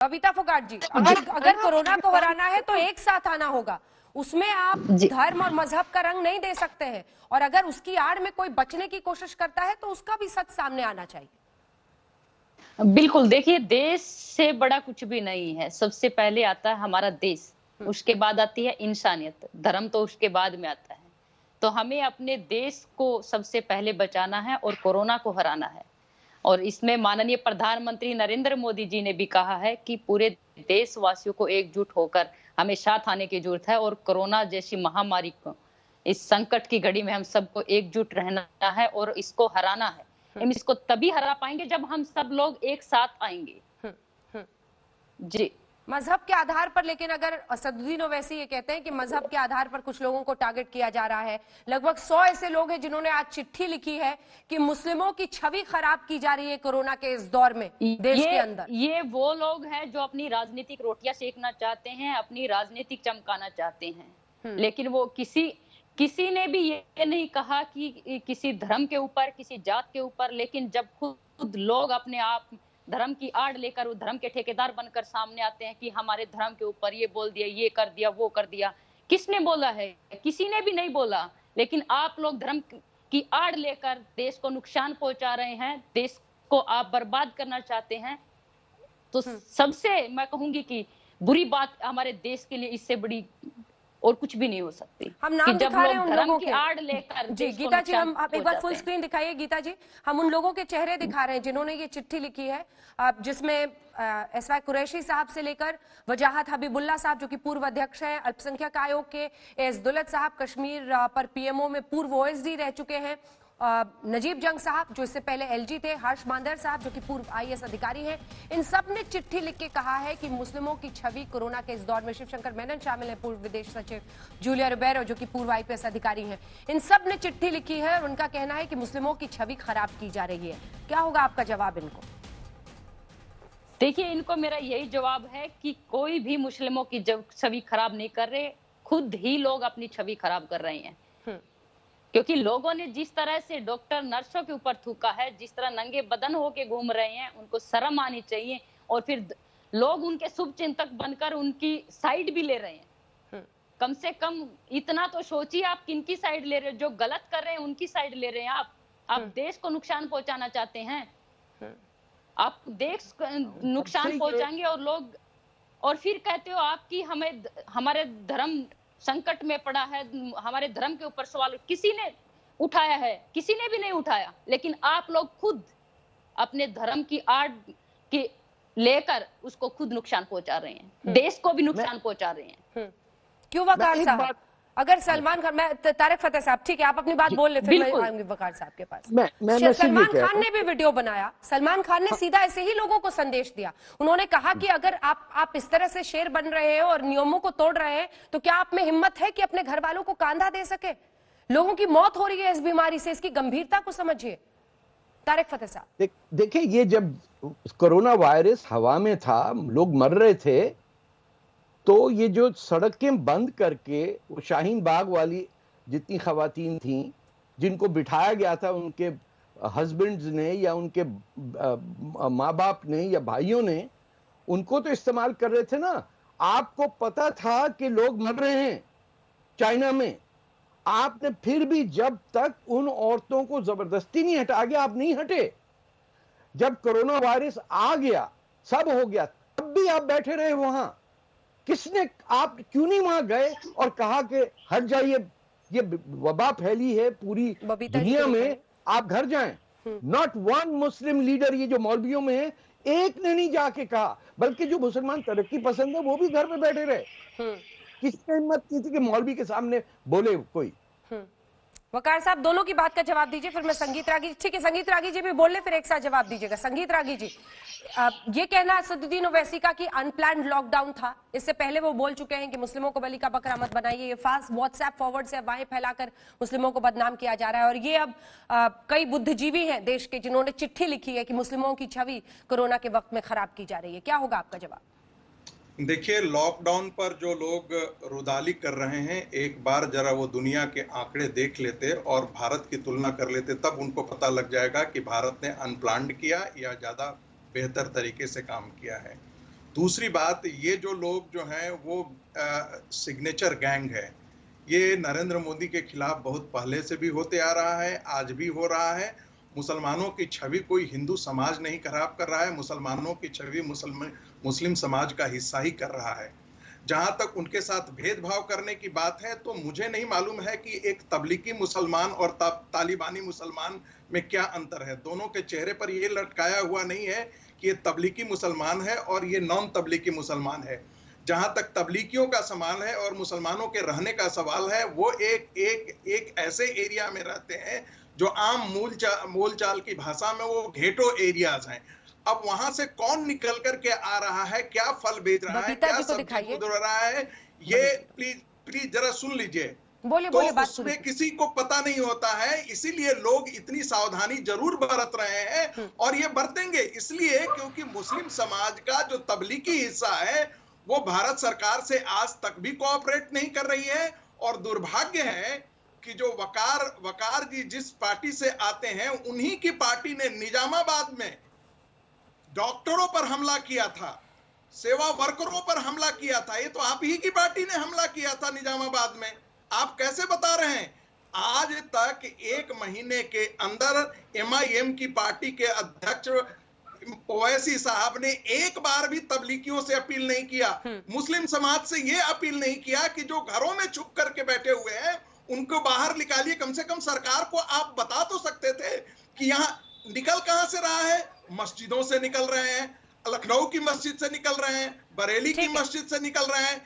बबीता फोगाट जी, अगर अगर कोरोना को हराना है तो एक साथ आना होगा, उसमें आप धर्म और मजहब का रंग नहीं दे सकते हैं, और अगर उसकी आड़ में कोई बचने की कोशिश करता है तो उसका भी सच सामने आना चाहिए। बिल्कुल, देखिए देश से बड़ा कुछ भी नहीं है। सबसे पहले आता है हमारा देश, उसके बाद आती है इंसानियत, धर्म तो उसके बाद में आता है। तो हमें अपने देश को सबसे पहले बचाना है और कोरोना को हराना है। और इसमें माननीय प्रधानमंत्री नरेंद्र मोदी जी ने भी कहा है कि पूरे देशवासियों को एकजुट होकर हमें साथ आने की जरूरत है और कोरोना जैसी महामारी को, इस संकट की घड़ी में हम सबको एकजुट रहना है और इसको हराना है। हम इसको तभी हरा पाएंगे जब हम सब लोग एक साथ आएंगे। जी, मजहब के आधार पर, लेकिन अगर असदुद्दीन ओवैसी ये कहते हैं कि मजहब के आधार पर कुछ लोगों को टारगेट किया जा रहा है, लगभग 100 ऐसे लोग हैं जिन्होंने आज चिट्ठी लिखी है कि मुस्लिमों की छवि खराब की जा रही है कोरोना के इस दौर में देश के अंदर। ये वो लोग हैं जो अपनी राजनीतिक रोटियां सेकना चाहते हैं, अपनी राजनीतिक चमकाना चाहते हैं, लेकिन वो किसी ने भी ये नहीं कहा कि किसी धर्म के ऊपर, किसी जात के ऊपर, लेकिन जब खुद लोग अपने आप धर्म की आड़ लेकर वो धर्म के ठेकेदार बनकर सामने आते हैं कि हमारे धर्म के ऊपर ये बोल दिया, ये कर दिया, वो कर दिया। किसने बोला है? किसी ने भी नहीं बोला, लेकिन आप लोग धर्म की आड़ लेकर देश को नुकसान पहुंचा रहे हैं, देश को आप बर्बाद करना चाहते हैं। तो सबसे मैं कहूंगी कि बुरी बात हमारे देश के लिए इससे बड़ी और कुछ भी नहीं हो सकती। हम नाम दिखा रहे हैं उन लोगों के आड़ लेकर। जी गीता जी, हम आप एक बार फुल स्क्रीन दिखाइए गीता जी। हम उन लोगों के चेहरे दिखा रहे हैं जिन्होंने ये चिट्ठी लिखी है, जिसमें एसवाई कुरैशी साहब से लेकर वजाहत हबीबुल्ला साहब जो कि पूर्व अध्यक्ष हैं, अल्पसंख्यक आयोग के एस दुलत साहब, कश्मीर पर पीएमओ में पूर्व ओएसडी रह चुके हैं, नजीब जंग साहब जो इससे पहले एलजी थे, हर्ष मांदर साहब जो कि पूर्व आईएएस अधिकारी हैं। इन सब ने चिट्ठी लिख के कहा है कि मुस्लिमों की छवि कोरोना के इस दौर में, शिवशंकर मेनन शामिल है पूर्व विदेश सचिव, जूलिया रिबेरो जो कि पूर्व आईपीएस अधिकारी हैं, इन सब ने चिट्ठी लिखी है और उनका कहना है कि मुस्लिमों की छवि खराब की जा रही है। क्या होगा आपका जवाब इनको? देखिए, इनको मेरा यही जवाब है कि कोई भी मुस्लिमों की छवि खराब नहीं कर रहे, खुद ही लोग अपनी छवि खराब कर रहे हैं। क्योंकि लोगों ने जिस तरह से डॉक्टर नर्सों के ऊपर थूका है, जिस तरह नंगे बदन होके घूम रहे हैं, उनको शर्म आनी चाहिए। और फिर लोग उनके शुभ चिंतक बनकर उनकी साइड भी ले रहे हैं। कम से कम इतना तो सोचिए, आप किनकी साइड ले रहे हैं? जो गलत कर रहे हैं उनकी साइड ले रहे हैं आप देश को नुकसान पहुंचाना चाहते हैं। आप देश को नुकसान पहुंचाएंगे और लोग, और फिर कहते हो आप कि हमारे धर्म संकट में पड़ा है, हमारे धर्म के ऊपर सवाल किसी ने उठाया है? किसी ने भी नहीं उठाया, लेकिन आप लोग खुद अपने धर्म की आड़ के लेकर उसको खुद नुकसान पहुंचा रहे हैं, देश को भी नुकसान पहुंचा रहे हैं। क्यों वकार साहब? अगर सलमान खान, मैं तारिक फतेह साहब, ठीक है आप अपनी बात बोल ले, फिर मैं आऊंगी वकार साहब के पास। सलमान खान ने भी वीडियो बनाया, सलमान खान ने सीधा ऐसे ही लोगों को संदेश दिया। उन्होंने कहा कि अगर आप इस तरह से शेर बन रहे हैं और नियमों को तोड़ रहे हैं तो क्या आप में हिम्मत है कि अपने घर वालों को कांधा दे सके? लोगों की मौत हो रही है इस बीमारी से, इसकी गंभीरता को समझिए। तारिक फतेह साहब देखिए, ये जब कोरोना वायरस हवा में था, लोग मर रहे थे, तो ये जो सड़कें बंद करके वो शाहीन बाग वाली जितनी खवातीन थीं जिनको बिठाया गया था, उनके हस्बैंड्स ने या उनके माँ बाप ने या भाइयों ने, उनको तो इस्तेमाल कर रहे थे ना। आपको पता था कि लोग मर रहे हैं चाइना में, आपने फिर भी जब तक उन औरतों को जबरदस्ती नहीं हटा गया, आप नहीं हटे। जब कोरोना वायरस आ गया, सब हो गया, तब भी आप बैठे रहे वहां। किसने, आप क्यों नहीं वहां गए और कहा कि हट जाइए, ये वबा फैली है पूरी दुनिया में, आप घर जाएं? नॉट वन मुस्लिम लीडर, ये जो मौलवियों में है, एक ने नहीं जाके कहा, बल्कि जो मुसलमान तरक्की पसंद है वो भी घर पे बैठे रहे। किसने हिम्मत की थी कि मौलवी के सामने बोले कोई? वकार साहब दोनों की बात का जवाब दीजिए, फिर मैं संगीत रागी, ठीक है संगीत रागी जी भी बोल ले, फिर एक साथ जवाब दीजिएगा। संगीत रागी जी, ये कहना असदुद्दीन ओवैसी का कि अनप्लान्ड लॉकडाउन था, इससे पहले वो बोल चुके हैं कि मुस्लिमों को बलि का बकरा मत बनाइए, ये फास्ट व्हाट्सएप फॉरवर्ड से अफवाहें फैलाकर मुस्लिमों को बदनाम किया जा रहा है। और ये अब कई बुद्धिजीवी हैं देश के जिन्होंने चिट्ठी लिखी है कि मुस्लिमों की छवि कोरोना के वक्त में खराब की जा रही है। क्या होगा आपका जवाब? देखिए, लॉकडाउन पर जो लोग रुदाली कर रहे हैं, एक बार जरा वो दुनिया के आंकड़े देख लेते और भारत की तुलना कर लेते, तब उनको पता लग जाएगा कि भारत ने अनप्लान्ड किया या ज्यादा बेहतर तरीके से काम किया है। दूसरी बात, ये जो लोग जो हैं वो सिग्नेचर गैंग है, ये नरेंद्र मोदी के खिलाफ बहुत पहले से भी होते आ रहा है, आज भी हो रहा है। मुसलमानों की छवि कोई हिंदू समाज नहीं खराब कर रहा है, मुसलमानों की छवि मुस्लिम समाज का हिस्सा ही कर रहा है। जहां तक उनके साथ भेदभाव करने की बात है, तो मुझे नहीं मालूम है कि एक तबलीगी मुसलमान और तालिबानी मुसलमान में क्या अंतर है। दोनों के चेहरे पर ये लटकाया हुआ नहीं है कि ये तबलीगी मुसलमान है और ये नॉन तबलीगी मुसलमान है। जहां तक तबलीगियों का सवाल है और मुसलमानों के रहने का सवाल है, वो एक ऐसे एरिया में रहते हैं जो आम मूलचाल की भाषा में वो घेटो एरियाज हैं। अब वहां से कौन निकल करके आ रहा है, क्या फल बेच रहा है, क्या सब्जी उड़ रहा है, ये प्लीज जरा सुन लीजिए। बोलिए, तो बात उसमें किसी को पता नहीं होता है, इसीलिए लोग इतनी सावधानी जरूर बरत रहे हैं और ये बरतेंगे इसलिए क्योंकि मुस्लिम समाज का जो तबलीगी हिस्सा है वो भारत सरकार से आज तक भी कोऑपरेट नहीं कर रही है। और दुर्भाग्य है कि जो वकार जी जिस पार्टी से आते हैं, उन्हीं की पार्टी ने निजामाबाद में डॉक्टरों पर हमला किया था, सेवा वर्करों पर हमला किया था। ये तो आप ही की पार्टी ने हमला किया था निजामाबाद में। आप कैसे बता रहे हैं? आज तक 1 महीने के अंदर MIM की पार्टी के अध्यक्ष ओवैसी साहब ने एक बार भी तबलीगियों से अपील नहीं किया, मुस्लिम समाज से ये अपील नहीं किया कि जो घरों में छुप करके बैठे हुए हैं उनको बाहर निकालिए। कम से कम सरकार को आप बता तो सकते थे कि यहाँ निकल कहां से रहा है। मस्जिदों से निकल रहे हैं, लखनऊ की मस्जिद से निकल रहे हैं, बरेली की मस्जिद से निकल रहे हैं,